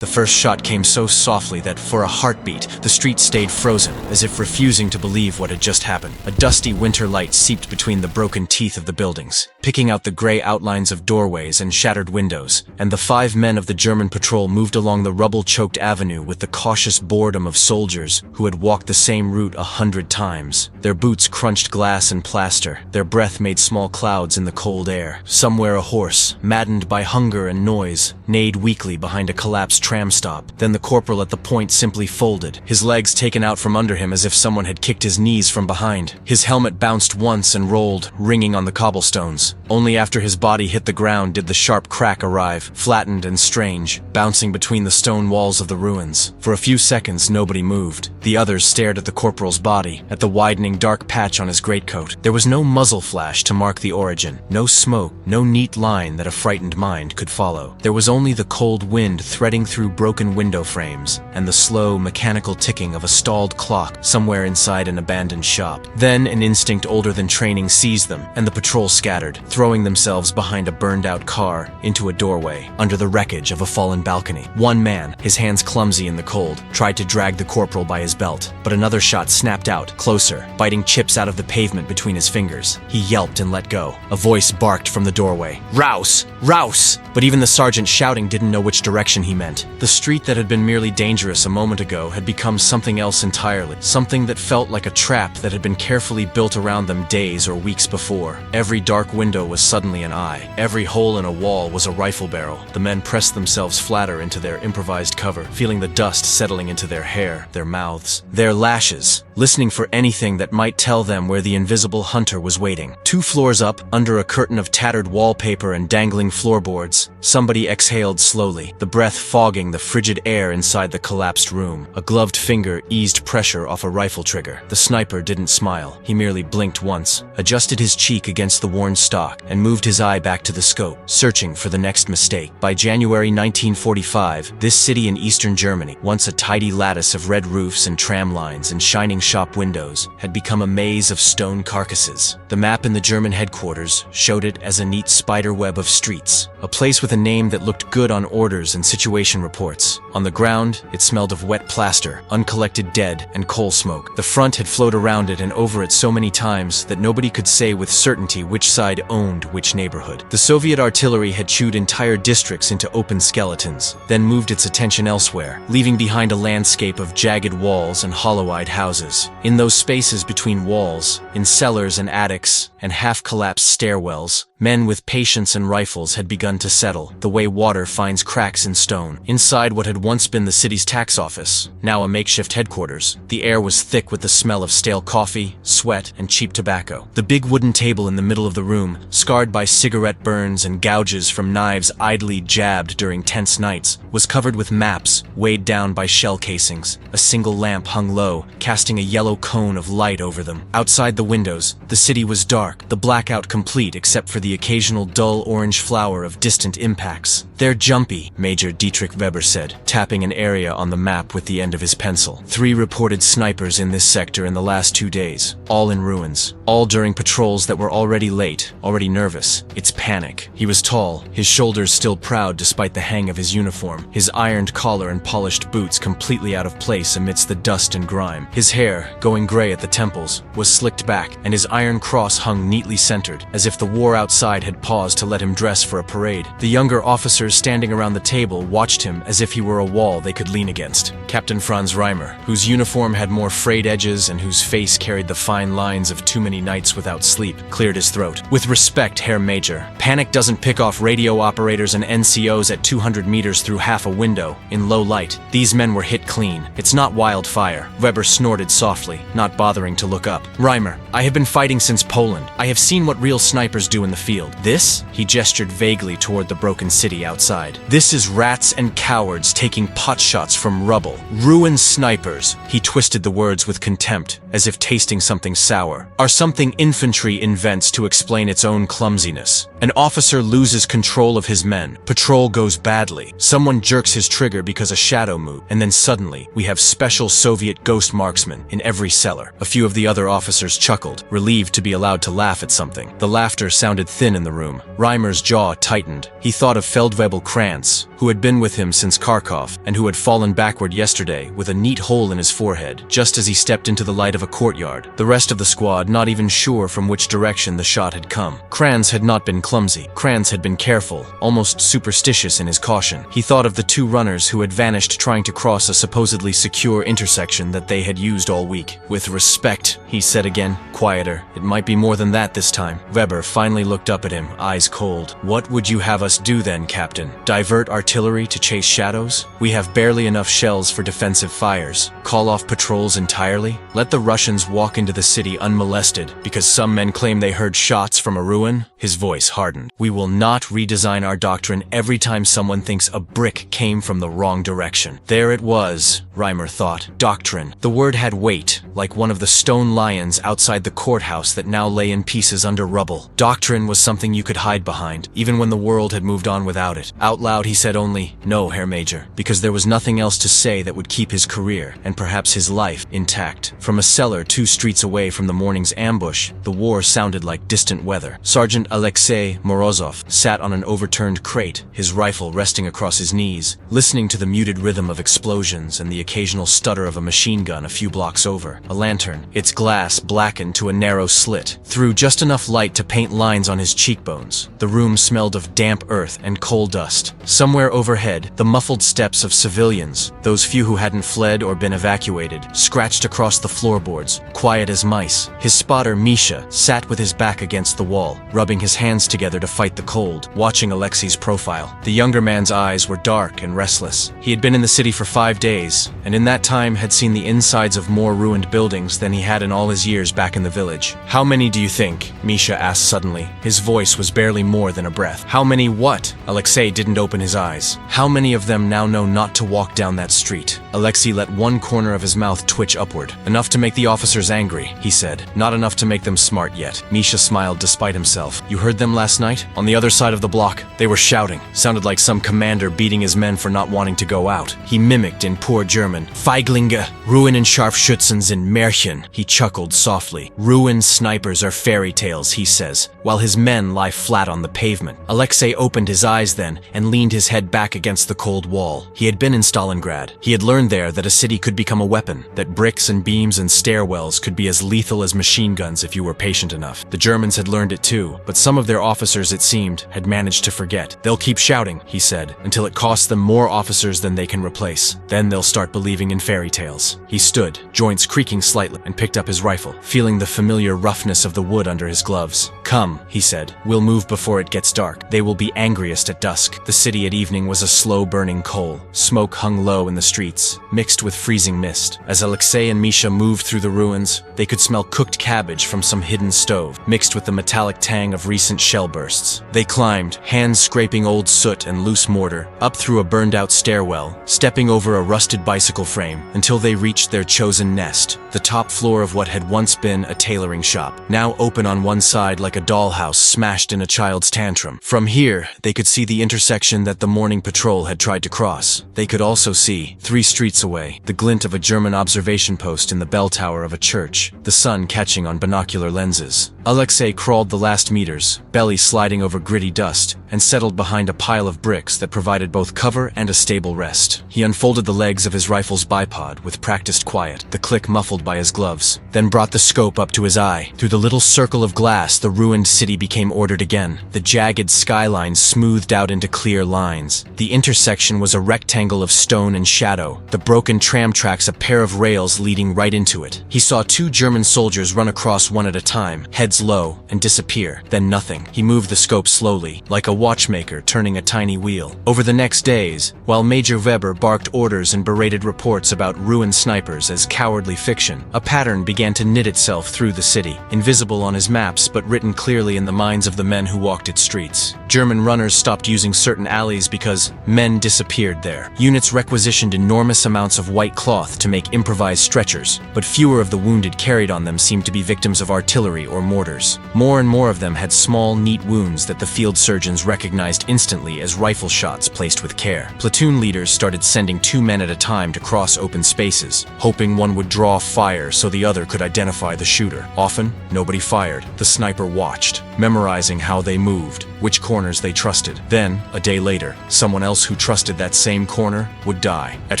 The first shot came so softly that, for a heartbeat, the street stayed frozen, as if refusing to believe what had just happened. A dusty winter light seeped between the broken teeth of the buildings, picking out the gray outlines of doorways and shattered windows, and the 5 men of the German patrol moved along the rubble-choked avenue with the cautious boredom of soldiers who had walked the same route 100 times. Their boots crunched glass and plaster, their breath made small clouds in the cold air. Somewhere a horse, maddened by hunger and noise, neighed weakly behind a collapsed tram stop. Then the corporal at the point simply folded, his legs taken out from under him as if someone had kicked his knees from behind. His helmet bounced once and rolled, ringing on the cobblestones. Only after his body hit the ground did the sharp crack arrive, flattened and strange, bouncing between the stone walls of the ruins. For a few seconds nobody moved. The others stared at the corporal's body, at the widening dark patch on his greatcoat. There was no muzzle flash to mark the origin, no smoke, no neat line that a frightened mind could follow. There was only the cold wind threading through broken window frames, and the slow, mechanical ticking of a stalled clock somewhere inside an abandoned shop. Then an instinct older than training seized them, and the patrol scattered, throwing themselves behind a burned-out car, into a doorway, under the wreckage of a fallen balcony. One man, his hands clumsy in the cold, tried to drag the corporal by his belt, but another shot snapped out, closer, biting chips out of the pavement between his fingers. He yelped and let go. A voice barked from the doorway, "Rouse! Rouse!" But even the sergeant shouting didn't know which direction he meant. The street that had been merely dangerous a moment ago had become something else entirely, something that felt like a trap that had been carefully built around them days or weeks before. Every dark window was suddenly an eye. Every hole in a wall was a rifle barrel. The men pressed themselves flatter into their improvised cover, feeling the dust settling into their hair, their mouths, their lashes, listening for anything that might tell them where the invisible hunter was waiting. 2 floors up, under a curtain of tattered wallpaper and dangling floorboards, somebody exhaled slowly, the breath fogging the frigid air inside the collapsed room. A gloved finger eased pressure off a rifle trigger. The sniper didn't smile. He merely blinked once, adjusted his cheek against the worn stock, and moved his eye back to the scope, searching for the next mistake. By January 1945, this city in eastern Germany, once a tidy lattice of red roofs and tram lines and shining shop windows, had become a maze of stone carcasses. The map in the German headquarters showed it as a neat spider web of streets, a place with a name that looked good on orders and situation reports. On the ground, it smelled of wet plaster, uncollected dead, and coal smoke. The front had flowed around it and over it so many times that nobody could say with certainty which side owned which neighborhood. The Soviet artillery had chewed entire districts into open skeletons, then moved its attention elsewhere, leaving behind a landscape of jagged walls and hollow-eyed houses. In those spaces between walls, in cellars and attics, and half-collapsed stairwells, men with patience and rifles had begun to settle, the way water finds cracks in stone. Inside what had once been the city's tax office, now a makeshift headquarters, the air was thick with the smell of stale coffee, sweat, and cheap tobacco. The big wooden table in the middle of the room, scarred by cigarette burns and gouges from knives idly jabbed during tense nights, was covered with maps, weighed down by shell casings. A single lamp hung low, casting a yellow cone of light over them. Outside the windows, the city was dark, the blackout complete except for the occasional dull orange flower of distant impacts. "They're jumpy," Major Dietrich Weber said, tapping an area on the map with the end of his pencil. 3 reported snipers in this sector in the last 2 days, all in ruins, all during patrols that were already late, already nervous. It's panic. He was tall, his shoulders still proud despite the hang of his uniform, his ironed collar and polished boots completely out of place amidst the dust and grime. His hair, going gray at the temples, was slicked back, and his iron cross hung neatly centered, as if the war outside had paused to let him dress for a parade. The younger officers standing around the table watched him as if he were a wall they could lean against. Captain Franz Reimer, whose uniform had more frayed edges and whose face carried the fine lines of too many nights without sleep, cleared his throat. "With respect, Herr Major, panic doesn't pick off radio operators and NCOs at 200 meters through half a window, in low light. These men were hit clean. It's not wildfire." Weber snorted softly, not bothering to look up. "Reimer, I have been fighting since Poland. I have seen what real snipers do in the field. This?" He gestured vaguely toward the broken city outside. "This is rats and cowards taking potshots from rubble. Ruined snipers." He twisted the words with contempt, as if tasting something sour. "Are something infantry invents to explain its own clumsiness. An officer loses control of his men. Patrol goes badly. Someone jerks his trigger because a shadow moved, and then suddenly we have special Soviet ghost marksmen in every cellar." A few of the other officers chuckled, relieved to be allowed to laugh at something. The laughter sounded thin in the room. Reimer's jaw tightened. He thought of Feldwebel Krantz, who had been with him since Kharkov and who had fallen backward yesterday with a neat hole in his forehead just as he stepped into the light of a courtyard. The rest of the squad not even sure from which direction the shot had come. Kranz had not been clumsy. Kranz had been careful, almost superstitious in his caution. He thought of the two runners who had vanished trying to cross a supposedly secure intersection that they had used all week. With respect, he said again, quieter. It might be more than that this time. Weber finally looked up at him, eyes cold. What would you have us do then, Captain? Divert artillery to chase shadows? We have barely enough shells for defensive fires. Call off patrols entirely? Let the Russians walk into the city unmolested because some men claim they heard shots from a ruin? His voice hardened. We will not redesign our doctrine every time someone thinks a brick came from the wrong direction. There it was, Reimer thought. Doctrine. The word had weight, like one of the stone lions outside the courthouse that now lay in pieces under rubble. Doctrine was something you could hide behind, even when the world had moved on without it. Out loud he said only, "No, Herr Major," because there was nothing else to say that would keep his career, and perhaps his life, intact. From a cellar 2 streets away from the morning's ambush, the war sounded like distant weather. Sergeant Alexei Morozov sat on an overturned crate, his rifle resting across his knees, listening to the muted rhythm of explosions and the occasional stutter of a machine gun a few blocks over. A lantern, its glass blackened to a narrow slit, threw just enough light to paint lines on his cheekbones. The room smelled of damp earth and coal dust. Somewhere overhead, the muffled steps of civilians, those few who hadn't fled or been evacuated, scratched across the floorboards, quiet as mice. His spotter, Misha, sat with his back against the wall, rubbing his hands together to fight the cold, watching Alexei's profile. The younger man's eyes were dark and restless. He had been in the city for 5 days, and in that time had seen the insides of more ruined buildings than he had in all his years back in the village. How many do you think? Misha asked suddenly. His voice was barely more than a breath. How many what? Alexei didn't open his eyes. How many of them now know not to walk down that street? Alexei let one corner of his mouth twitch upward. Enough to make the officers angry, he said. Not enough to make them smart yet. Misha smiled despite himself. You heard them last night? On the other side of the block. They were shouting. Sounded like some commander beating his men for not wanting to go out. He mimicked in poor German. Feiglinge, Ruinen Scharfschützen in Märchen. He chuckled softly. Ruined snipers are fairy tales, he says, while his men lie flat on the pavement. Alexei opened his eyes then and leaned his head back against the cold wall. He had been in Stalingrad. He had learned there that a city could become a weapon, that bricks and beams and stairwells could be as lethal as machine guns if you were patient enough. The Germans had learned it too, but some of their officers, it seemed, had managed to forget. They'll keep shouting, he said, until it costs them more officers than they can replace. Then they'll start believing in fairy tales. He stood, joints creaking slightly, and picked up his rifle, feeling the familiar roughness of the wood under his gloves. Come, he said. We'll move before it gets dark. They will be angriest at dusk. The city at evening was a slow-burning coal. Smoke hung low in the streets, mixed with freezing mist. As Alexei and Misha moved through the ruins, they could smell cooked cabbage from some hidden stove, mixed with the metallic tang of recent shell bursts. They climbed, hands scraping old soot and loose mortar, up through a burned-out stairwell, stepping over a rusted bicycle frame, until they reached their chosen nest, the top floor of what had once been a tailoring shop, now open on one side like a dollhouse smashed in a child's tantrum. From here, they could see the intersection that the morning patrol had tried to cross. They could also see, 3 streets away, the glint of a German observation post in the bell tower of a church, the sun catching on binocular lenses. Alexei crawled the last meters, belly sliding over gritty dust, and settled behind a pile of bricks that provided both cover and a stable rest. He unfolded the legs of his rifle's bipod with practiced quiet, the click muffled by his gloves, then brought the scope up to his eye. Through the little circle of glass, the ruined city became ordered again, the jagged skyline smoothed out into clear lines. The intersection was a rectangle of stone and shadow, the broken tram tracks a pair of rails leading right into it. He saw 2 German soldiers run across one at a time, heads low, and disappear, then nothing. He moved the scope slowly, like a watchmaker turning a tiny wheel. Over the next days, while Major Weber barked orders and berated reports about ruined snipers as cowardly fiction, a pattern began to knit itself through the city, invisible on his maps but written clearly in the minds of the men who walked its streets. German runners stopped using certain alleys because men disappeared there. Units requisitioned enormous amounts of white cloth to make improvised stretchers, but fewer of the wounded carried on them seemed to be victims of artillery or mortars. More and more of them had small, neat wounds that the field surgeons recognized instantly as rifle shots placed with care. Platoon leaders started sending 2 men at a time to cross open spaces, hoping one would draw fire so the other could identify the shooter. Often, nobody fired. The sniper watched. memorizing how they moved, which corners they trusted. Then, a day later, someone else who trusted that same corner would die. At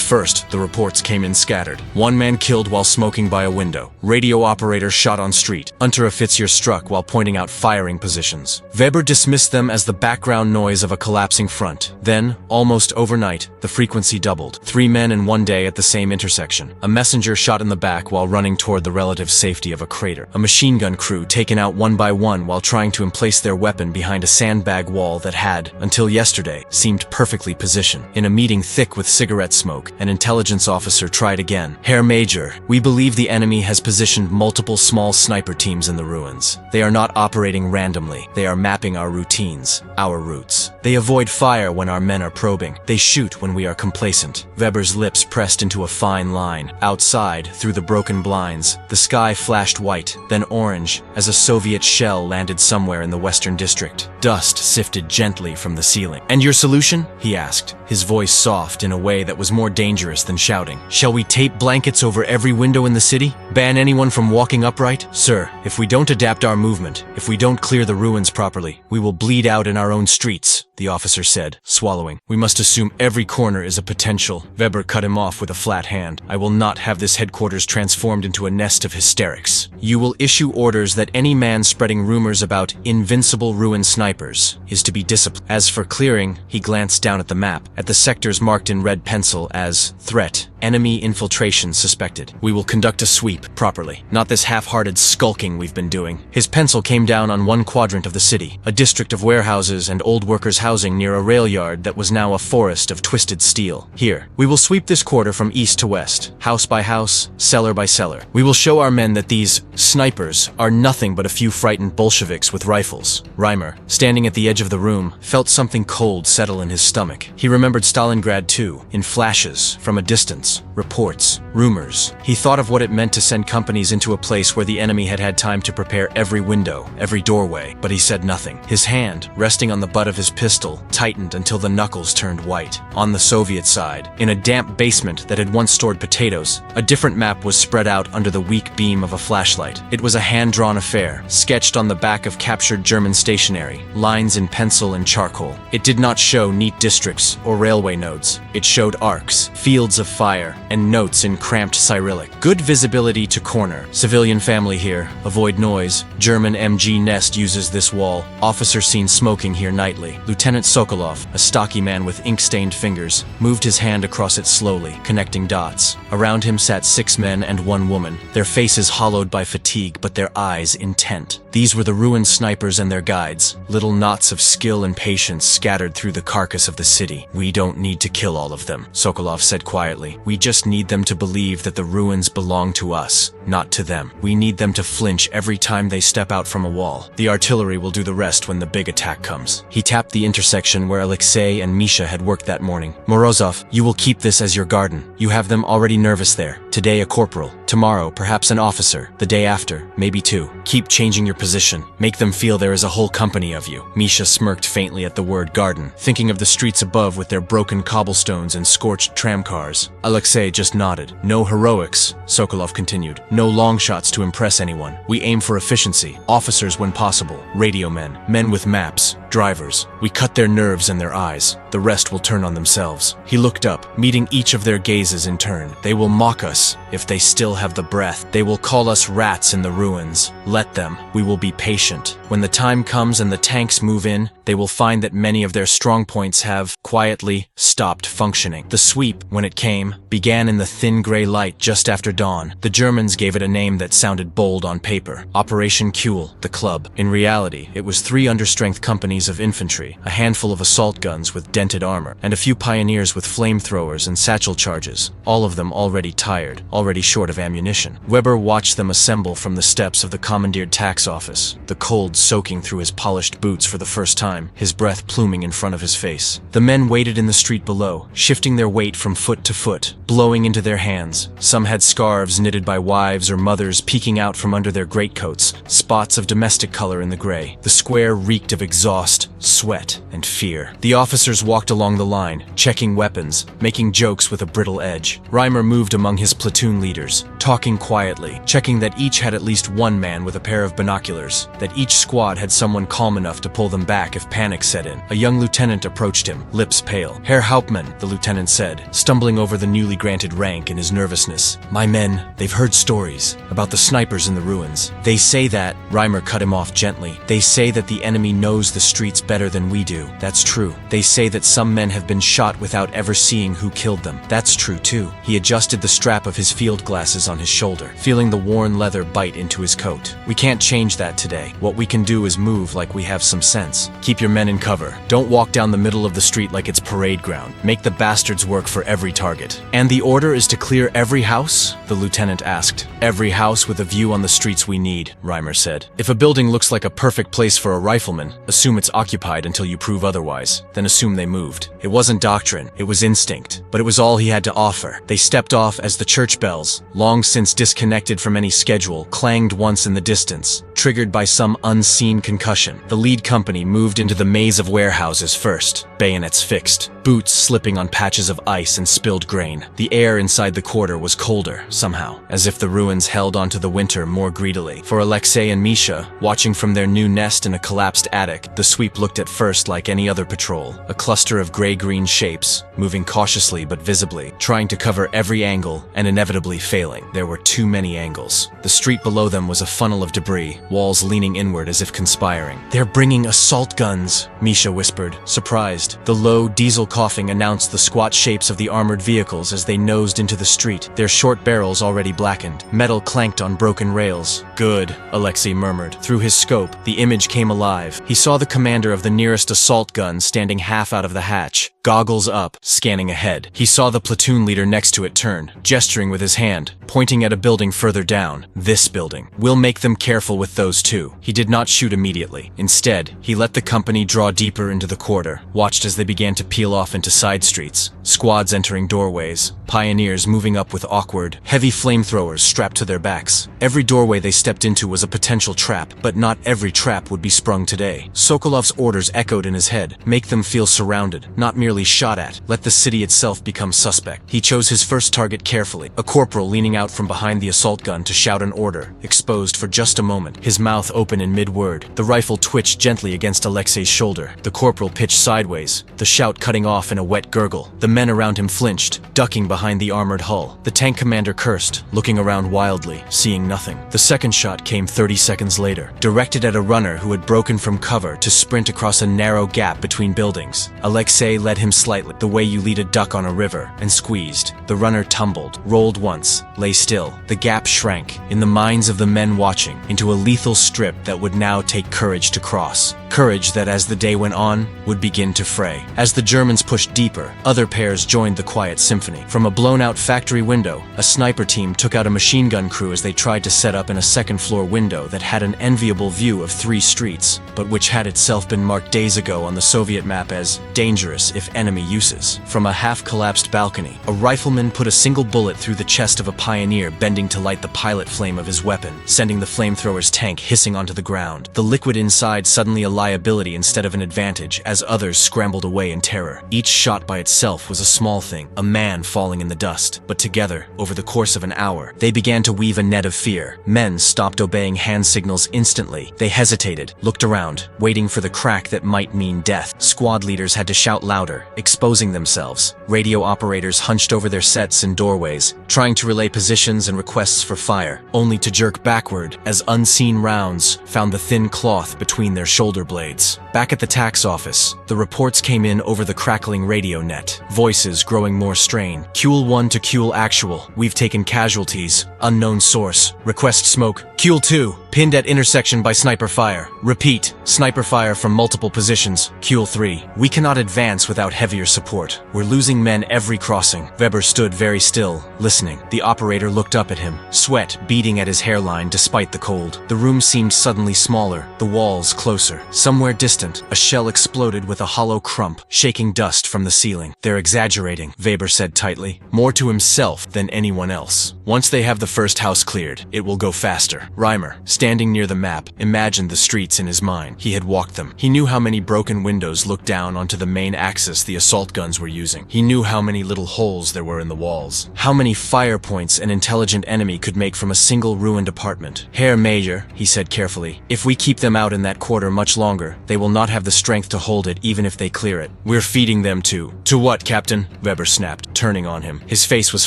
first, the reports came in scattered. One man killed while smoking by a window. Radio operator shot on street. Unteroffizier struck while pointing out firing positions. Weber dismissed them as the background noise of a collapsing front. Then, almost overnight, the frequency doubled. 3 men in one day at the same intersection. A messenger shot in the back while running toward the relative safety of a crater. A machine gun crew taken out one by one while trying to emplace their weapon behind a sandbag wall that had, until yesterday, seemed perfectly positioned. In a meeting thick with cigarette smoke, an intelligence officer tried again. Herr Major, we believe the enemy has positioned multiple small sniper teams in the ruins. They are not operating randomly. They are mapping our routines, our routes. They avoid fire when our men are probing. They shoot when we are complacent. Weber's lips pressed into a fine line. Outside, through the broken blinds, the sky flashed white, then orange, as a Soviet shell landed somewhere in the Western District. Dust sifted gently from the ceiling. "And your solution?" he asked, his voice soft in a way that was more dangerous than shouting. "Shall we tape blankets over every window in the city? Ban anyone from walking upright? Sir, if we don't adapt our movement, if we don't clear the ruins properly, we will bleed out in our own streets," the officer said, swallowing. "We must assume every corner is a potential." Weber cut him off with a flat hand. "I will not have this headquarters transformed into a nest of hysterics. You will issue orders that any man spreading rumors about invincible ruin snipers is to be disciplined. As for clearing," he glanced down at the map, at the sectors marked in red pencil as threat, enemy infiltration suspected. "We will conduct a sweep properly, not this half-hearted skulking we've been doing." His pencil came down on one quadrant of the city, a district of warehouses and old workers' housing near a rail yard that was now a forest of twisted steel. "Here, we will sweep this quarter from east to west, house by house, cellar by cellar. We will show our men that these snipers are nothing but a few frightened Bolsheviks with rifles." Reimer, standing at the edge of the room, felt something cold settle in his stomach. He remembered Stalingrad too, in flashes, from a distance. Reports, rumors. He thought of what it meant to send companies into a place where the enemy had had time to prepare every window, every doorway, but he said nothing. His hand, resting on the butt of his pistol, tightened until the knuckles turned white. On the Soviet side, in a damp basement that had once stored potatoes, a different map was spread out under the weak beam of a flashlight. It was a hand-drawn affair, sketched on the back of captured German stationery, lines in pencil and charcoal. It did not show neat districts or railway nodes. It showed arcs, fields of fire, and notes in cramped Cyrillic. "Good visibility to corner. Civilian family here. Avoid noise. German MG nest uses this wall. Officer seen smoking here nightly." Lieutenant Sokolov, a stocky man with ink-stained fingers, moved his hand across it slowly, connecting dots. Around him sat 6 men and 1 woman, their faces hollowed by fatigue but their eyes intent. These were the ruined snipers and their guides, little knots of skill and patience scattered through the carcass of the city. "We don't need to kill all of them," Sokolov said quietly. "We just need them to believe that the ruins belong to us, not to them. We need them to flinch every time they step out from a wall. The artillery will do the rest when the big attack comes." He tapped the intersection where Alexei and Misha had worked that morning. "Morozov, you will keep this as your garden. You have them already nervous there. Today a corporal, tomorrow perhaps an officer, the day after, maybe 2. Keep changing your position. Make them feel there is a whole company of you." Misha smirked faintly at the word garden, thinking of the streets above with their broken cobblestones and scorched tramcars. Alexei just nodded. "No heroics," Sokolov continued. "No long shots to impress anyone. We aim for efficiency. Officers when possible. Radio men. Men with maps. Drivers. We cut their nerves and their eyes. The rest will turn on themselves." He looked up, meeting each of their gazes in turn. "They will mock us if they still have the breath. They will call us rats in the ruins. Let them. We will be patient. When the time comes and the tanks move in, they will find that many of their strong points have, quietly, stopped functioning." The sweep, when it came, began in the thin gray light just after dawn. The Germans gave it a name that sounded bold on paper. Operation Kuhl, the club. In reality, it was 3 understrength companies of infantry, a handful of assault guns with dented armor, and a few pioneers with flamethrowers and satchel charges, all of them already tired, already short of ammunition. Weber watched them assemble from the steps of the commandeered tax office, the cold soaking through his polished boots for the first time, his breath pluming in front of his face. The men waited in the street below, shifting their weight from foot to foot, blowing into their hands. Some had scarves knitted by wives or mothers peeking out from under their greatcoats, spots of domestic color in the gray. The square reeked of exhaust, sweat, and fear. The officers walked along the line, checking weapons, making jokes with a brittle edge. Reimer moved among his platoon leaders, talking quietly, checking that each had at least one man with a pair of binoculars, that each squad had someone calm enough to pull them back if panic set in. A young lieutenant approached him, lips pale. "Herr Hauptmann," the lieutenant said, stumbling over the newly granted rank in his nervousness. "My men, they've heard stories about the snipers in the ruins. They say that," Reimer cut him off gently, "they say that the enemy knows the streets better than we do. That's true. They say that some men have been shot without ever seeing who killed them. That's true too." He adjusted the strap of his field glasses on his shoulder, feeling the worn leather bite into his coat. "We can't change that today. What we can do is move like we have some sense. Keep your men in cover. Don't walk down the middle of the street like it's parade ground. Make the bastards work for every target." "And the order is to clear every house?" the lieutenant asked. "Every house with a view on the streets we need," Reimer said. "If a building looks like a perfect place for a rifleman, assume it's occupied until you prove otherwise. Then assume they moved." It wasn't doctrine, it was instinct, but it was all he had to offer. They stepped off as the church bells, long since disconnected from any schedule, clanged once in the distance, triggered by some unseen concussion. The lead company moved into the maze of warehouses first, bayonets fixed, boots slipping on patches of ice and spilled grain. The air inside the quarter was colder, somehow, as if the ruins held onto the winter more greedily. For Alexei and Misha, watching from their new nest in a collapsed attic, the sweep looked at first like any other patrol, a cluster of gray-green shapes, moving cautiously but visibly, trying to cover every angle and inevitably failing. There were too many angles. The street below them was a funnel of debris, walls leaning inward as if conspiring. "They're bringing assault guns," Misha whispered, surprised. The low, diesel coughing announced the squat shapes of the armored vehicles as they nosed into the street, their short barrels already blackened. Metal clanked on broken rails. "Good," Alexei murmured. Through his scope, the image came alive. He saw the commander of the nearest assault gun standing half out of the hatch, goggles up, scanning ahead. He saw the platoon leader next to it turn, gesturing with his hand, pointing at a building further down. "This building. We'll make them careful with those two." He did not shoot immediately. Instead, he let the company draw deeper into the quarter, watched as they began to peel off into side streets, squads entering doorways, pioneers moving up with awkward, heavy flamethrowers strapped to their backs. Every doorway they stepped into was a potential trap, but not every trap would be sprung today. Sokolov's orders echoed in his head: make them feel surrounded, not merely shot at. Let the city itself become suspect. He chose his first target carefully, a corporal leaning out from behind the assault gun to shout an order, exposed for just a moment, his mouth open in mid-word. The rifle twitched gently against Alexei's shoulder. The corporal pitched sideways, the shout cutting off in a wet gurgle. The men around him flinched, ducking behind the armored hull. The tank commander cursed, looking around wildly, seeing nothing. The second shot came 30 seconds later, directed at a runner who had broken from cover to sprint across a narrow gap between buildings. Alexei led him slightly, the way you lead a duck on a river, and squeezed. The runner tumbled, rolled once, lay still. The gap shrank, in the minds of the men watching, into a lethal strip that would now take courage to cross. Courage that, as the day went on, would begin to fray. As the Germans pushed deeper, other pairs joined the quiet symphony. From a blown-out factory window, a sniper team took out a machine gun crew as they tried to set up in a second-floor window that had an enviable view of 3 streets, but which had itself been marked days ago on the Soviet map as dangerous if enemy uses. From a half-collapsed balcony, a rifleman put a single bullet through the chest of a pioneer bending to light the pilot flame of his weapon, sending the flamethrower's tank hissing onto the ground. The liquid inside suddenly a liability instead of an advantage as others scrambled away in terror. Each shot by itself was a small thing, a man falling in the dust. But together, over the course of an hour, they began to weave a net of fear. Men stopped obeying hand signals instantly. They hesitated, looked around, waiting for the crack that might mean death. Squad leaders had to shout louder, exposing themselves. Radio operators hunched over their sets in doorways, trying to relay positions and requests for fire, only to jerk backward as unseen rounds found the thin cloth between their shoulder blades. Back at the tax office, the reports came in over the crackling radio net, voices growing more strained. Kuel 1 to Kuel Actual, we've taken casualties. Unknown source. Request smoke. Kuel 2, pinned at intersection by sniper fire. Repeat, sniper fire from multiple positions. Kuel 3, we cannot advance without heavier support. We're losing men every crossing. Weber stood very still, listening. The operator looked up at him, sweat beading at his hairline despite the cold. The room seemed suddenly smaller, the walls closer. Somewhere distant, a shell exploded with a hollow crump, shaking dust from the ceiling. They're exaggerating, Weber said tightly, more to himself than anyone else. Once they have the first house cleared, it will go faster. there. Reimer, standing near the map, imagined the streets in his mind. He had walked them. He knew how many broken windows looked down onto the main axis the assault guns were using. He knew how many little holes there were in the walls. How many fire points an intelligent enemy could make from a single ruined apartment. Herr Major, he said carefully, if we keep them out in that quarter much longer, they will not have the strength to hold it even if they clear it. We're feeding them to what, Captain? Weber snapped, turning on him. His face was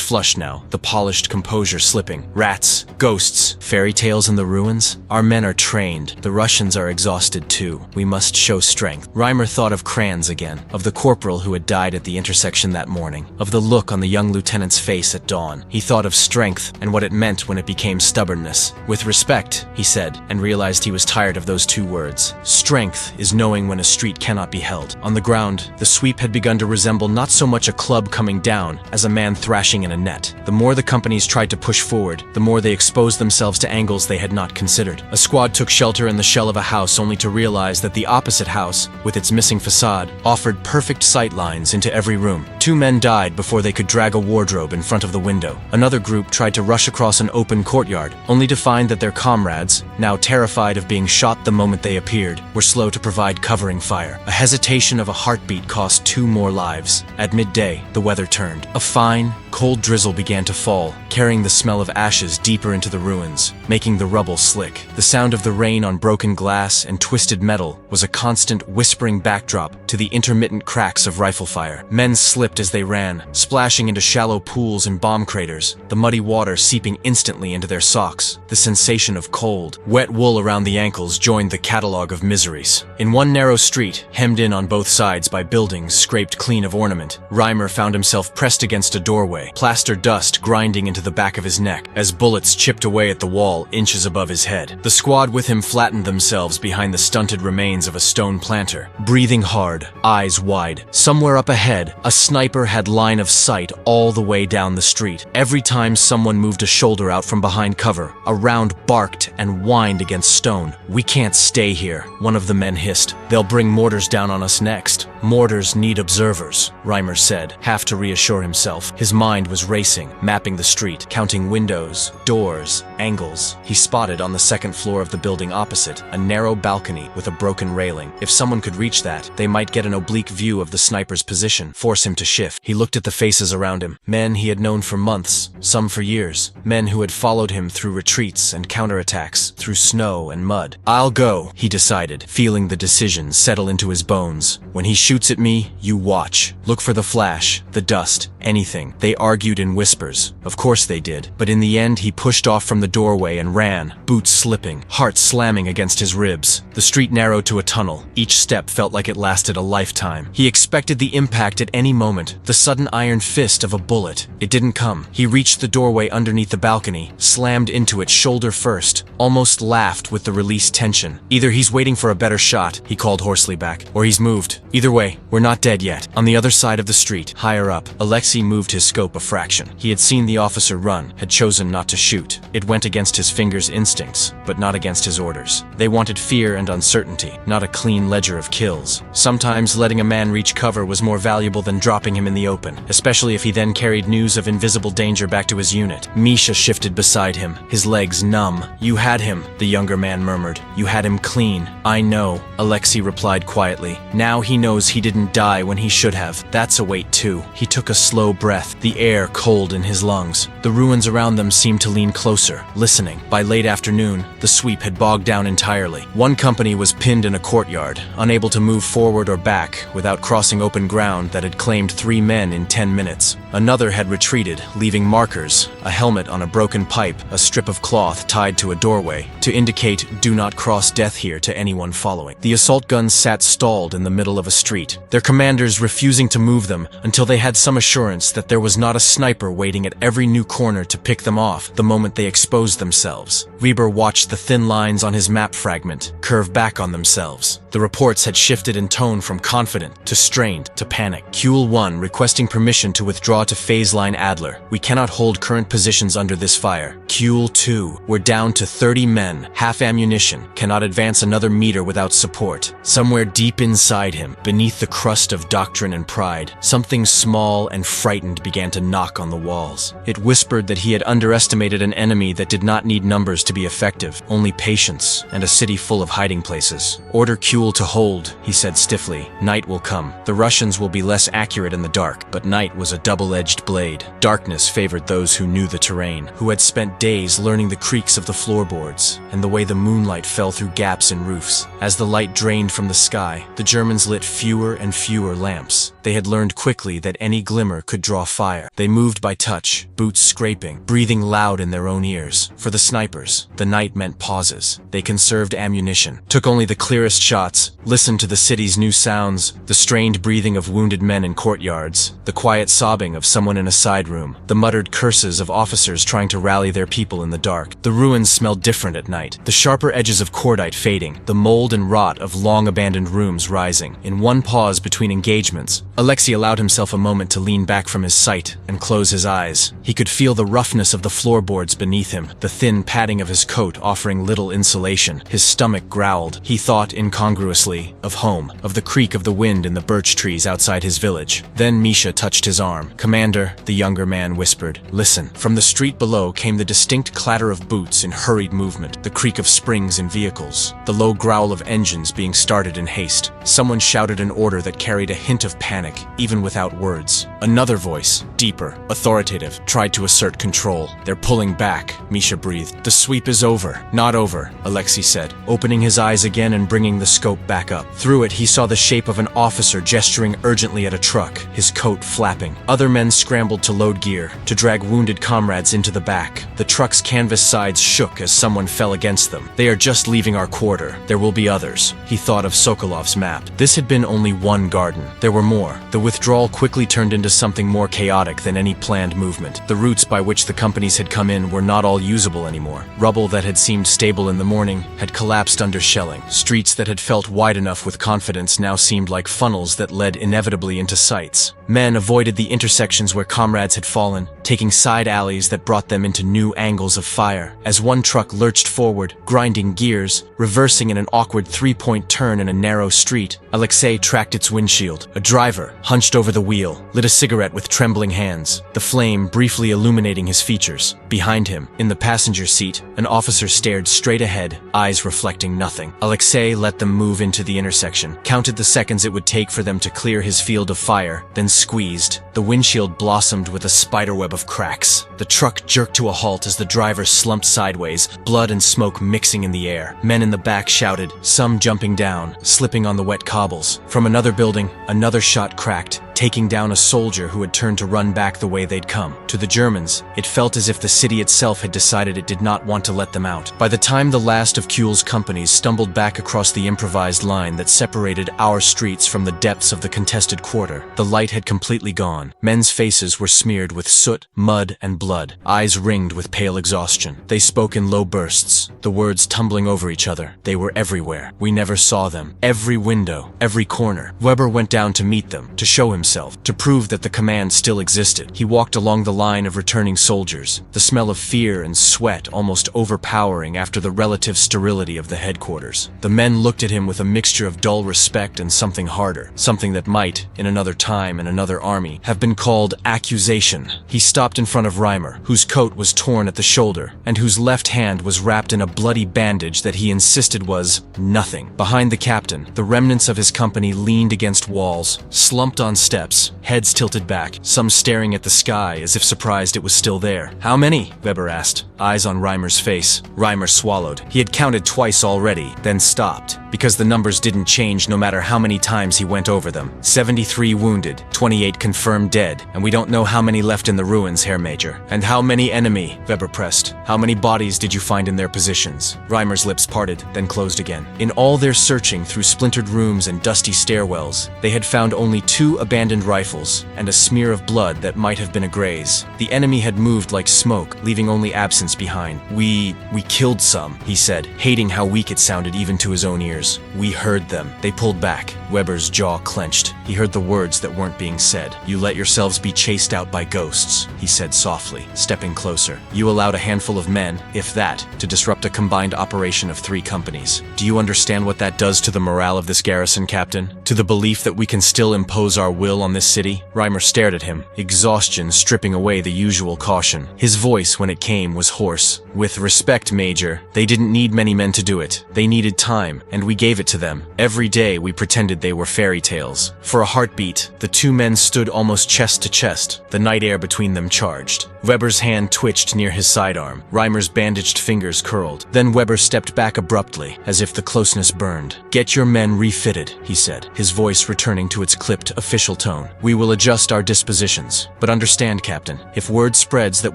flushed now, the polished composure slipping. Rats, ghosts, fairy tales in the ruins? Our men are trained. The Russians are exhausted too. We must show strength. Reimer thought of Kranz again, of the corporal who had died at the intersection that morning, of the look on the young lieutenant's face at dawn. He thought of strength and what it meant when it became stubbornness. With respect, he said, and realized he was tired of those two words. Strength is knowing when a street cannot be held. On the ground, the sweep had begun to resemble not so much a club coming down as a man thrashing in a net. The more the companies tried to push forward, the more they exposed themselves to angles they had not considered. A squad took shelter in the shell of a house only to realize that the opposite house, with its missing facade, offered perfect sight lines into every room. 2 men died before they could drag a wardrobe in front of the window. Another group tried to rush across an open courtyard, only to find that their comrades, now terrified of being shot the moment they appeared, were slow to provide covering fire. A hesitation of a heartbeat cost 2 more lives. At midday, the weather turned. A fine, cold drizzle began to fall, carrying the smell of ashes deeper into the ruins, making the rubble slick. The sound of the rain on broken glass and twisted metal was a constant whispering backdrop to the intermittent cracks of rifle fire. Men slipped as they ran, splashing into shallow pools and bomb craters, the muddy water seeping instantly into their socks. The sensation of cold, wet wool around the ankles joined the catalog of miseries. In one narrow street, hemmed in on both sides by buildings scraped clean of ornament, Reimer found himself pressed against a doorway, plaster dust grinding into the back of his neck as bullets chipped away at the wall inches above his head. The squad with him flattened themselves behind the stunted remains of a stone planter, breathing hard, eyes wide. Somewhere up ahead, a sniper had line of sight all the way down the street. Every time someone moved a shoulder out from behind cover, a round barked and whined against stone. We can't stay here, one of the men hissed. They'll bring mortars down on us next. Mortars need observers, Reimer said, half to reassure himself. His mind was racing, mapping the street, counting windows, doors, angles. He spotted on the second floor of the building opposite a narrow balcony with a broken railing. If someone could reach that, they might get an oblique view of the sniper's position, force him to shift. He looked at the faces around him, men he had known for months, some for years, men who had followed him through retreats and counterattacks, through snow and mud. I'll go, he decided, feeling the decision settle into his bones. When he shoots at me, you watch. Look for the flash, the dust, anything. They argued in whispers. Of course they did. But in the end, he pushed off from the doorway and ran, boots slipping, heart slamming against his ribs. The street narrowed to a tunnel. Each step felt like it lasted a lifetime. He expected the impact at any moment, the sudden iron fist of a bullet. It didn't come. He reached the doorway underneath the balcony, slammed into it shoulder first, almost laughed with the released tension. Either he's waiting for a better shot, he called hoarsely back, or he's moved. Either way, we're not dead yet. On the other side of the street, higher up, Alexei moved his scope a fraction. He had seen the officer run, had chosen not to shoot. It went against his fingers' instincts, but not against his orders. They wanted fear and uncertainty, not a clean ledger of kills. Sometimes letting a man reach cover was more valuable than dropping him in the open, especially if he then carried news of invisible danger back to his unit. Misha shifted beside him, his legs numb. You had him, the younger man murmured. You had him clean. I know, Alexei replied quietly. Now he knows he didn't die when he should have. That's a weight too. He took a slow breath, the air cold in his lungs. The ruins around them seemed to lean closer, listening. By late afternoon, the sweep had bogged down entirely. One company was pinned in a courtyard, unable to move forward or back without crossing open ground that had claimed 3 men in 10 minutes. Another had retreated, leaving markers, a helmet on a broken pipe, a strip of cloth tied to a doorway, to indicate "do not cross death here" to anyone following. The assault guns sat stalled in the middle of a street, their commanders refusing to move them until they had some assurance that there was not a sniper waiting at every new corner to pick them off the moment they exposed themselves. Weber watched the thin lines on his map fragment curve back on themselves. The reports had shifted in tone from confident to strained to panic. Kuhl 1 requesting permission to withdraw to phase line Adler. We cannot hold current positions under this fire. Kuhl 2, we're down to 30 men, half ammunition, cannot advance another meter without support. Somewhere deep inside him, beneath beneath the crust of doctrine and pride, something small and frightened began to knock on the walls. It whispered that he had underestimated an enemy that did not need numbers to be effective, only patience and a city full of hiding places. "Order Kuhl to hold," he said stiffly. "Night will come. The Russians will be less accurate in the dark." But night was a double-edged blade. Darkness favored those who knew the terrain, who had spent days learning the creaks of the floorboards and the way the moonlight fell through gaps in roofs. As the light drained from the sky, the Germans lit fewer and fewer lamps. They had learned quickly that any glimmer could draw fire. They moved by touch, boots scraping, breathing loud in their own ears. For the snipers, the night meant pauses. They conserved ammunition, took only the clearest shots, listened to the city's new sounds, the strained breathing of wounded men in courtyards, the quiet sobbing of someone in a side room, the muttered curses of officers trying to rally their people in the dark. The ruins smelled different at night, the sharper edges of cordite fading, the mold and rot of long-abandoned rooms rising. In one pause between engagements, Alexei allowed himself a moment to lean back from his sight and close his eyes. He could feel the roughness of the floorboards beneath him, the thin padding of his coat offering little insulation. His stomach growled. He thought incongruously of home, of the creak of the wind in the birch trees outside his village. Then Misha touched his arm. "Commander," the younger man whispered. "Listen." From the street below came the distinct clatter of boots in hurried movement, the creak of springs in vehicles, the low growl of engines being started in haste. Someone shouted an order that carried a hint of panic, even without words. Another voice, deeper, authoritative, tried to assert control. "They're pulling back," Misha breathed. "The sweep is over." "Not over," Alexei said, opening his eyes again and bringing the scope back up. Through it he saw the shape of an officer gesturing urgently at a truck, his coat flapping. Other men scrambled to load gear, to drag wounded comrades into the back. The truck's canvas sides shook as someone fell against them. "They are just leaving our quarter. There will be others." He thought of Sokolov's map. This had been only one garden. There were more. The withdrawal quickly turned into something more chaotic than any planned movement. The routes by which the companies had come in were not all usable anymore. Rubble that had seemed stable in the morning had collapsed under shelling. Streets that had felt wide enough with confidence now seemed like funnels that led inevitably into sights. Men avoided the intersections where comrades had fallen, taking side alleys that brought them into new angles of fire. As one truck lurched forward, grinding gears, reversing in an awkward three-point turn in a narrow street, Alexei tracked its windshield. A driver, hunched over the wheel, lit a cigarette with trembling hands, the flame briefly illuminating his features. Behind him, in the passenger seat, an officer stared straight ahead, eyes reflecting nothing. Alexei let them move into the intersection, counted the seconds it would take for them to clear his field of fire, then squeezed. The windshield blossomed with a spiderweb of cracks. The truck jerked to a halt as the driver slumped sideways, blood and smoke mixing in the air. Men in the back shouted, some jumping down, slipping on the wet cobbles. From another building, another shot cracked, taking down a soldier who had turned to run back the way they'd come. To the Germans, it felt as if the city itself had decided it did not want to let them out. By the time the last of Kuhl's companies stumbled back across the improvised line that separated our streets from the depths of the contested quarter, the light had completely gone. Men's faces were smeared with soot, mud, and blood, eyes ringed with pale exhaustion. They spoke in low bursts, the words tumbling over each other. They were everywhere. We never saw them. Every window, every corner. Weber went down to meet them, to show himself, to prove that the command still existed. He walked along the line of returning soldiers, the smell of fear and sweat almost overpowering after the relative sterility of the headquarters. The men looked at him with a mixture of dull respect and something harder, something that might, in another time and another army, have been called accusation. He stopped in front of Reimer, whose coat was torn at the shoulder, and whose left hand was wrapped in a bloody bandage that he insisted was nothing. Behind the captain, the remnants of his company leaned against walls, slumped on steps, heads tilted back, some staring at the sky as if surprised it was still there. "How many?" Weber asked, eyes on Reimer's face. Reimer swallowed. He had counted twice already, then stopped, because the numbers didn't change no matter how many times he went over them. 73 wounded, 28 confirmed dead, and we don't know how many left in the ruins, Herr Major. "And how many enemy?" Weber pressed. "How many bodies did you find in their positions?" Reimer's lips parted, then closed again. In all their searching through splintered rooms and dusty stairwells, they had found only 2 abandoned rifles and a smear of blood that might have been a graze. The enemy had moved like smoke, leaving only absence behind. We killed some," he said, hating how weak it sounded even to his own ears. "We heard them. They pulled back. Weber's jaw clenched. He heard the words that weren't being said. "You let yourselves be chased out by ghosts," he said softly, stepping closer. "You allowed a handful of men, if that, to disrupt a combined operation of 3 companies. Do you understand what that does to the morale of this garrison, Captain? To the belief that we can still impose our will on this city?" Reimer stared at him, exhaustion stripping away the usual caution. His voice, when it came, was hoarse. "With respect, Major, they didn't need many men to do it. They needed time, and we gave it to them. Every day we pretended they were fairy tales." For a heartbeat, the 2 men stood almost chest to chest, the night air between them charged. Weber's hand twitched near his sidearm. Reimer's bandaged fingers curled. Then Weber stepped back abruptly, as if the closeness burned. "Get your men refitted," he said, his voice returning to its clipped, official tone. "We will adjust our dispositions. But understand, Captain, if word spreads that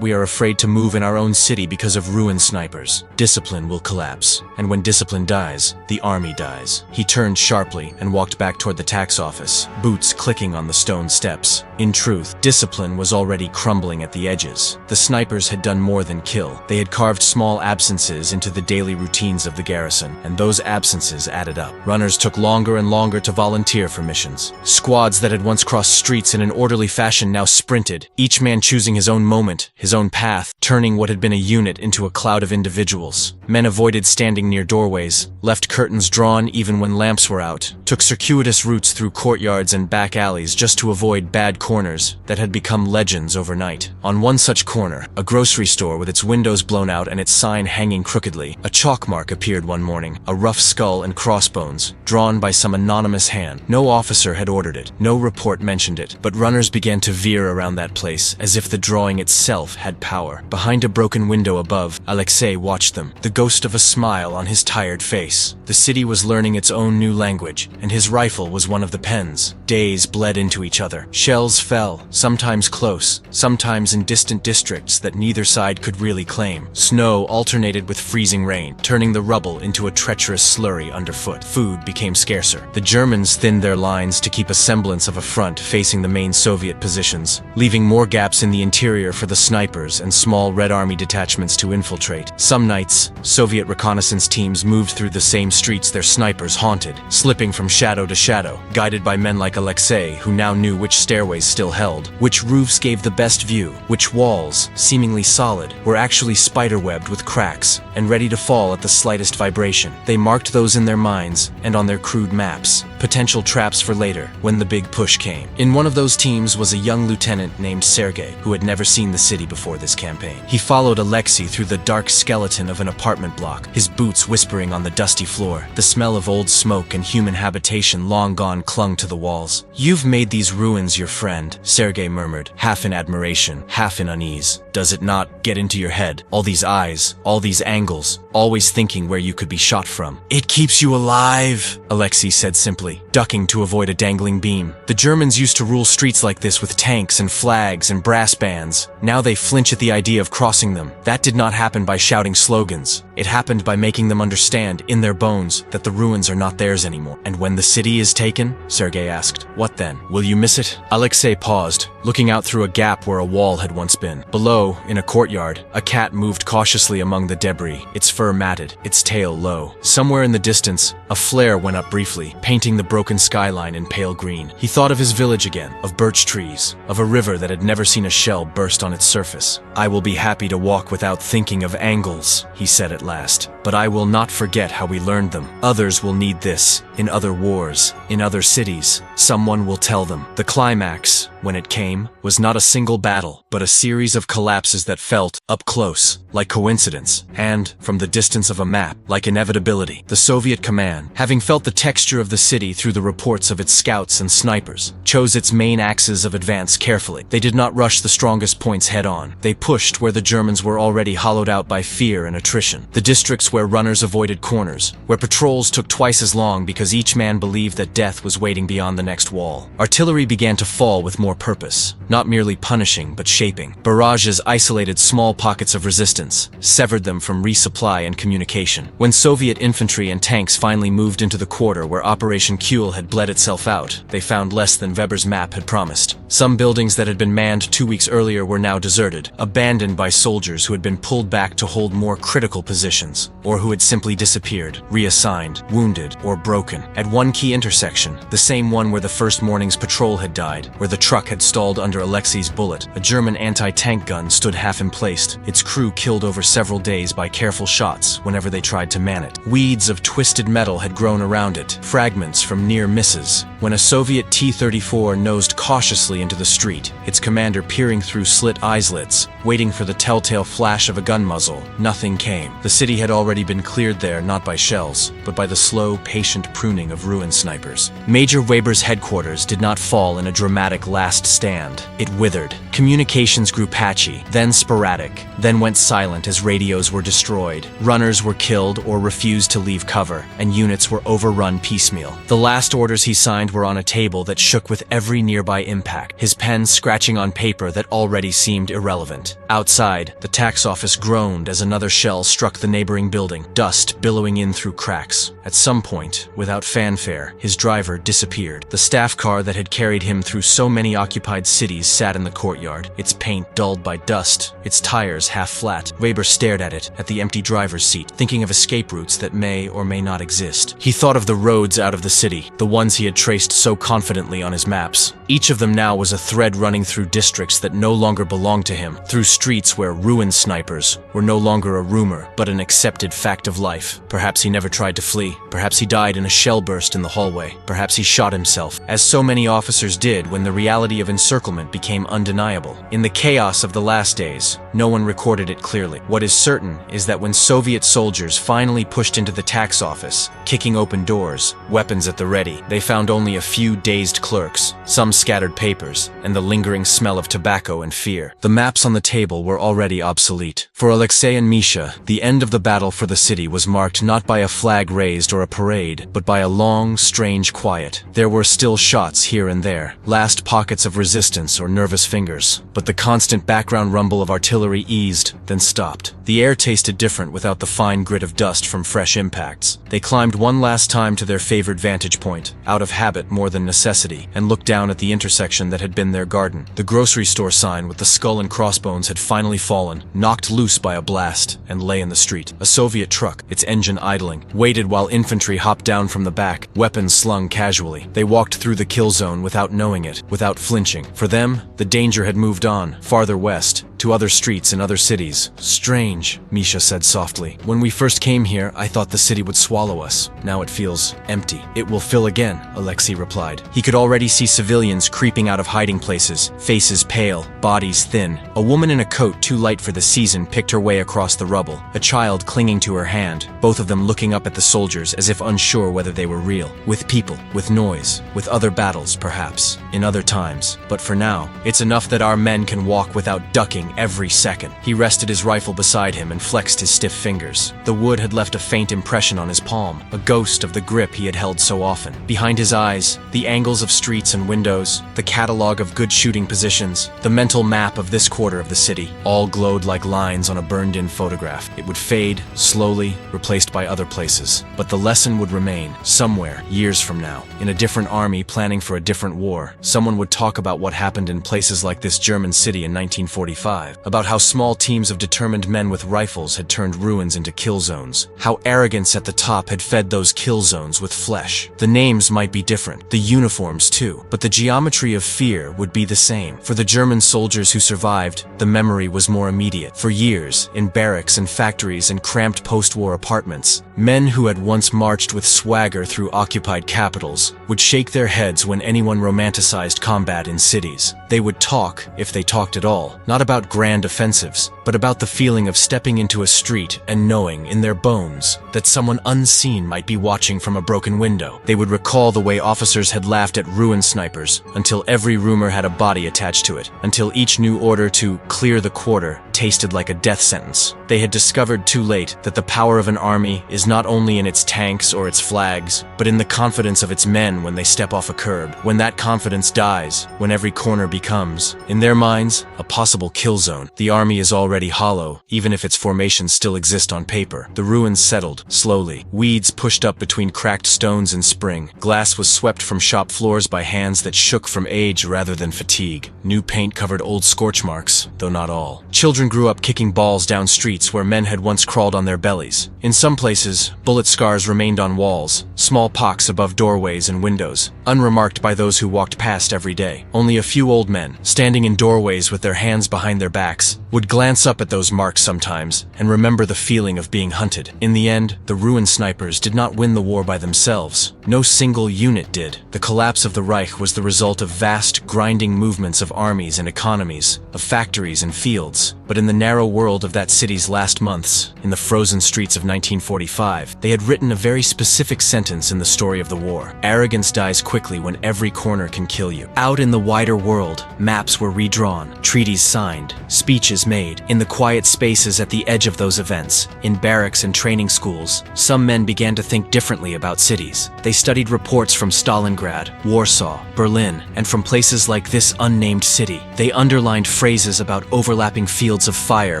we are afraid to move in our own city because of ruined snipers, discipline will collapse. And when discipline dies, the army dies." He turned sharply and walked back toward the tax office, boots clicking on the stone steps. In truth, discipline was already crumbling at the edges. The snipers had done more than kill. They had carved small absences into the daily routines of the garrison, and those absences added up. Runners took longer and longer to volunteer for missions. Squads that had once crossed streets in an orderly fashion now sprinted, each man choosing his own moment, his own path, turning what had been a unit into a cloud of individuals. Men avoided standing near doorways, left curtains drawn even when lamps were out, took circuitous routes through courtyards and back alleys just to avoid bad corners that had become legends overnight. On one such corner, a grocery store with its windows blown out and its sign hanging crookedly, a chalk mark appeared one morning, a rough skull and crossbones, drawn by some anonymous hand. No officer had ordered it, no report mentioned it, but runners began to veer around that place as if the drawing itself had power. Behind a broken window above, Alexei watched them, the ghost of a smile on his tired face. The city was learning its own new language, and his rifle was one of the pens. Days bled into each other. Shells fell, sometimes close, sometimes in distant districts that neither side could really claim. Snow alternated with freezing rain, turning the rubble into a treacherous slurry underfoot. Food became scarcer. The Germans thinned their lines to keep a semblance of a front facing the main Soviet positions, leaving more gaps in the interior for the snipers and small Red Army detachments to infiltrate. Some nights, Soviet reconnaissance teams moved through the same streets their snipers haunted, slipping from shadow to shadow, guided by men like Alexei, who now knew which stairways still held, which roofs gave the best view, which walls, seemingly solid, were actually spiderwebbed with cracks and ready to fall at the slightest vibration. They marked those in their minds and on their crude maps, potential traps for later, when the big push came. In one of those teams was a young lieutenant named Sergei, who had never seen the city before this campaign. He followed Alexei through the dark skeleton of an apartment block, his boots whispering on the dusty floor. The smell of old smoke and human habitation long gone clung to the walls. "You've made these ruins your friend," Sergei murmured, half in admiration, half in unease. "Does it not get into your head? All these eyes, all these angles, always thinking where you could be shot from." "It keeps you alive," Alexei said simply, ducking to avoid a dangling beam. "The Germans used to rule streets like this with tanks and flags and brass bands. Now they flinch at the idea of crossing them. That did not happen by shouting slogans. It happened by making them understand, in their bones, that the ruins are not theirs anymore." "And when the city is taken?" Sergei asked. "What then? Will you miss it?" Alexei paused, looking out through a gap where a wall had once been. Below, in a courtyard, a cat moved cautiously among the debris, its fur matted, its tail low. Somewhere in the distance, a flare went up briefly, painting the broken skyline in pale green. He thought of his village again, of birch trees, of a river that had never seen a shell burst on its surface. "I will be happy to walk without thinking of angles," he said at last, "but I will not forget how we learned them. Others will need this, in other wars, in other cities. Someone will tell them." The climax, when it came, was not a single battle, but a series of collapses that felt, up close, like coincidence, and, from the distance of a map, like inevitability. The Soviet command, having felt the texture of the city through the reports of its scouts and snipers, chose its main axes of advance carefully. They did not rush the strongest points head-on. They pushed where the Germans were already hollowed out by fear and attrition. The districts where runners avoided corners, where patrols took twice as long because each man believed that death was waiting beyond the next wall. Artillery began to fall with more more purpose, not merely punishing but shaping. Barrages isolated small pockets of resistance, severed them from resupply and communication. When Soviet infantry and tanks finally moved into the quarter where Operation Kuhl had bled itself out, they found less than Weber's map had promised. Some buildings that had been manned 2 weeks earlier were now deserted, abandoned by soldiers who had been pulled back to hold more critical positions, or who had simply disappeared, reassigned, wounded, or broken. At one key intersection, the same one where the first morning's patrol had died, where the truck had stalled under Alexei's bullet, a German anti-tank gun stood half-emplaced, its crew killed over several days by careful shots whenever they tried to man it. Weeds of twisted metal had grown around it, fragments from near misses. When a Soviet T-34 nosed cautiously into the street, its commander peering through slit eyelets, waiting for the telltale flash of a gun muzzle, nothing came. The city had already been cleared there not by shells, but by the slow, patient pruning of ruin snipers. Major Weber's headquarters did not fall in a dramatic last stand. It withered. Communications grew patchy, then sporadic, then went silent as radios were destroyed. Runners were killed or refused to leave cover, and units were overrun piecemeal. The last orders he signed were on a table that shook with every nearby impact, his pen scratching on paper that already seemed irrelevant. Outside, the tax office groaned as another shell struck the neighboring building, dust billowing in through cracks. At some point, without fanfare, his driver disappeared. The staff car that had carried him through so many occupied cities sat in the courtyard, its paint dulled by dust, its tires half flat. Weber stared at it, at the empty driver's seat, thinking of escape routes that may or may not exist. He thought of the roads out of the city, the ones he had traced so confidently on his maps. Each of them now was a thread running through districts that no longer belonged to him, through streets where ruin snipers were no longer a rumor, but an accepted fact of life. Perhaps he never tried to flee. Perhaps he died in a shell burst in the hallway. Perhaps he shot himself, as so many officers did when the reality of encirclement became undeniable. In the chaos of the last days, no one recorded it clearly. What is certain is that when Soviet soldiers finally pushed into the tax office, kicking open doors, weapons at the ready, they found only a few dazed clerks, some scattered papers, and the lingering smell of tobacco and fear. The maps on the table were already obsolete. For Alexei and Misha, the end of the battle for the city was marked not by a flag raised or a parade, but by a long, strange quiet. There were still shots here and there, last pockets of resistance or nervous fingers, but the constant background rumble of artillery eased, then stopped. The air tasted different without the fine grit of dust from fresh impacts. They climbed one last time to their favored vantage point, out of habit more than necessity, and looked down at the intersection that had been their garden. The grocery store sign with the skull and crossbones had finally fallen, knocked loose by a blast, and lay in the street. A Soviet truck, its engine idling, waited while infantry hopped down from the back, weapons slung casually. They walked through the kill zone without knowing it, without flinching. For them, the danger had moved on, farther west, to other streets in other cities. Strange, Misha said softly. When we first came here, I thought the city would swallow us. Now it feels empty. It will fill again, Alexei replied. He could already see civilians creeping out of hiding places, faces pale, bodies thin. A woman in a coat too light for the season picked her way across the rubble, a child clinging to her hand, both of them looking up at the soldiers as if unsure whether they were real. With people, with noise, with other battles, perhaps, in other times. But for now, it's enough that our men can walk without ducking every second. He rested his rifle beside him and flexed his stiff fingers. The wood had left a faint impression on his palm, a ghost of the grip he had held so often. Behind his eyes, the angles of streets and windows, the catalog of good shooting positions, the mental map of this quarter of the city, all glowed like lines on a burned-in photograph. It would fade, slowly, replaced by other places. But the lesson would remain, somewhere, years from now. In a different army planning for a different war, someone would talk about what happened in places like this German city in 1945. About how small teams of determined men with rifles had turned ruins into kill zones. How arrogance at the top had fed those kill zones with flesh. The names might be different, the uniforms too, but the geometry of fear would be the same. For the German soldiers who survived, the memory was more immediate. For years, in barracks and factories and cramped post-war apartments, men who had once marched with swagger through occupied capitals would shake their heads when anyone romanticized combat in cities. They would talk, if they talked at all, not about about grand offensives, but about the feeling of stepping into a street and knowing in their bones that someone unseen might be watching from a broken window. They would recall the way officers had laughed at ruin snipers until every rumor had a body attached to it, until each new order to clear the quarter tasted like a death sentence. They had discovered too late that the power of an army is not only in its tanks or its flags, but in the confidence of its men when they step off a curb. When that confidence dies, when every corner becomes, in their minds, a possible kill zone, the army is already hollow, even if its formations still exist on paper. The ruins settled, slowly. Weeds pushed up between cracked stones in spring. Glass was swept from shop floors by hands that shook from age rather than fatigue. New paint covered old scorch marks, though not all. Children grew up kicking balls down streets where men had once crawled on their bellies. In some places, bullet scars remained on walls, small pocks above doorways and windows, unremarked by those who walked past every day. Only a few old men, standing in doorways with their hands behind their backs, would glance up at those marks sometimes and remember the feeling of being hunted. In the end, the ruin snipers did not win the war by themselves. No single unit did. The collapse of the Reich was the result of vast, grinding movements of armies and economies, of factories and fields. But in the narrow world of that city's last months, in the frozen streets of 1945, they had written a very specific sentence in the story of the war. Arrogance dies quickly when every corner can kill you. Out in the wider world, maps were redrawn, treaties signed, speeches made. In the quiet spaces at the edge of those events, in barracks and training schools, some men began to think differently about cities. They studied reports from Stalingrad, Warsaw, Berlin, and from places like this unnamed city. They underlined phrases about overlapping fields of fire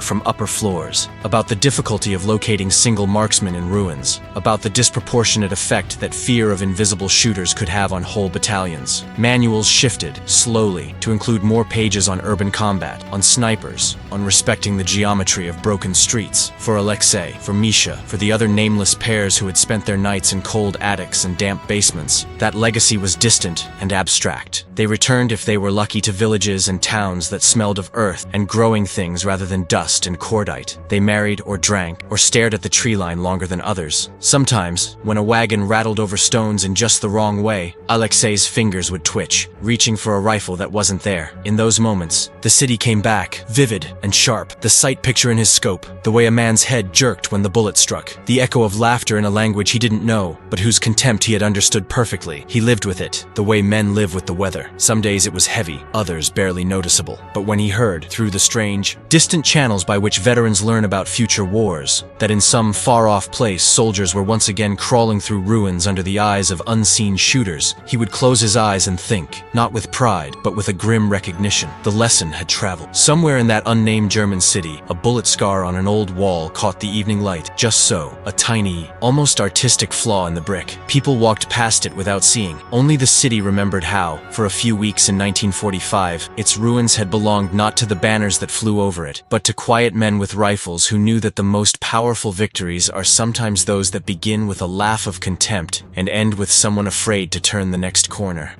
from upper floors, about the difficulty of locating single marksmen in ruins, about the disproportionate effect that fear of invisible shooters could have on whole battalions. Manuals shifted, slowly, to include more pages on urban combat, on snipers, on respecting the geometry of broken streets. For Alexei, for Misha, for the other nameless pairs who had spent their nights in cold attics and damp basements, that legacy was distant and abstract. They returned if they were lucky to villages and towns that smelled of earth and growing things rather than dust and cordite. They married or drank or stared at the tree line longer than others. Sometimes, when a wagon rattled over stones in just the wrong way, Alexei's fingers would twitch, reaching for a rifle that wasn't there. In those moments, the city came back, vivid and sharp, the sight picture in his scope, the way a man's head jerked when the bullet struck, the echo of laughter in a language he didn't know, but whose contempt he had understood perfectly. He lived with it, the way men live with the weather. Some days it was heavy, others barely noticeable. But when he heard, through the strange, distant channels by which veterans learn about future wars, that in some far-off place soldiers were once again crawling through ruins under the eyes of unseen shooters, he would close his eyes and think, not with pride, but with a grim recognition. The lesson had traveled. Somewhere in that unnamed German city, a bullet scar on an old wall caught the evening light. Just so, a tiny, almost artistic flaw in the brick. People walked past it without seeing. Only the city remembered how, for a few weeks in 1945, its ruins had belonged not to the banners that flew over it, but to quiet men with rifles who knew that the most powerful victories are sometimes those that begin with a laugh of contempt and end with someone afraid to turn the next corner.